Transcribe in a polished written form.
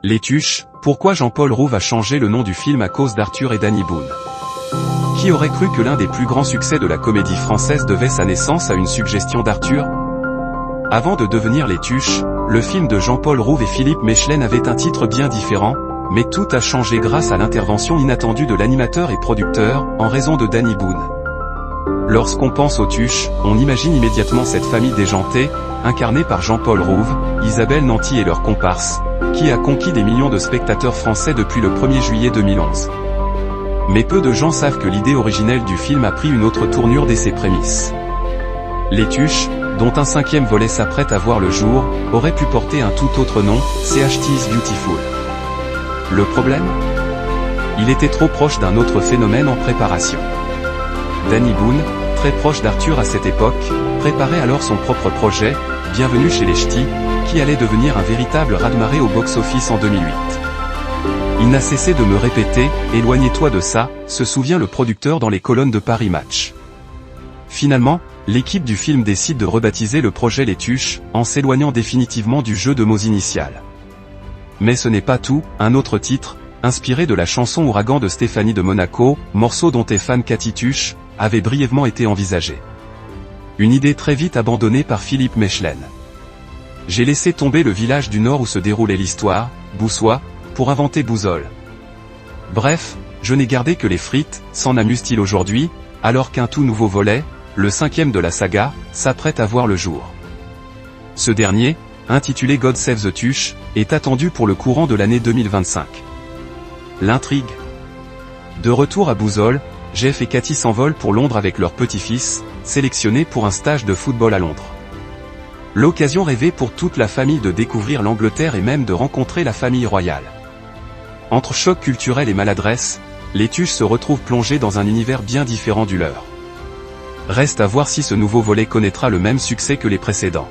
Les Tuches, pourquoi Jean-Paul Rouve a changé le nom du film à cause d'Arthur et Danny Boone? Qui aurait cru que l'un des plus grands succès de la comédie française devait sa naissance à une suggestion d'Arthur? Avant de devenir Les Tuches, le film de Jean-Paul Rouve et Philippe Mechelin avait un titre bien différent, mais tout a changé grâce à l'intervention inattendue de l'animateur et producteur, en raison de Danny Boone. Lorsqu'on pense aux Tuches, on imagine immédiatement cette famille déjantée, incarnée par Jean-Paul Rouve, Isabelle Nanty et leurs comparses, qui a conquis des millions de spectateurs français depuis le 1er juillet 2011. Mais peu de gens savent que l'idée originelle du film a pris une autre tournure dès ses prémices. Les Tuches, dont un 5e volet s'apprête à voir le jour, aurait pu porter un tout autre nom, CHT is Beautiful. Le problème? Il était trop proche d'un autre phénomène en préparation. Danny Boone, très proche d'Arthur à cette époque, préparait alors son propre projet, Bienvenue chez les Ch'tis, qui allait devenir un véritable raz-de-marée au box-office en 2008. Il n'a cessé de me répéter, éloignez-toi de ça, se souvient le producteur dans les colonnes de Paris Match. Finalement, l'équipe du film décide de rebaptiser le projet Les Tuches, en s'éloignant définitivement du jeu de mots initial. Mais ce n'est pas tout, un autre titre, inspiré de la chanson Ouragan de Stéphanie de Monaco, morceau dont est fan Cathy Tuche, avait brièvement été envisagé. Une idée très vite abandonnée par Philippe Mechelin. J'ai laissé tomber le village du Nord où se déroulait l'histoire, Boussois, pour inventer Bouzole. Bref, je n'ai gardé que les frites, s'en amuse-t-il aujourd'hui, alors qu'un tout nouveau volet, le 5e de la saga, s'apprête à voir le jour. Ce dernier, intitulé God Save the Tuche, est attendu pour le courant de l'année 2025. L'intrigue. De retour à Bouzole, Jeff et Cathy s'envolent pour Londres avec leur petit-fils, sélectionné pour un stage de football à Londres. L'occasion rêvée pour toute la famille de découvrir l'Angleterre et même de rencontrer la famille royale. Entre choc culturel et maladresse, les Tuches se retrouvent plongés dans un univers bien différent du leur. Reste à voir si ce nouveau volet connaîtra le même succès que les précédents.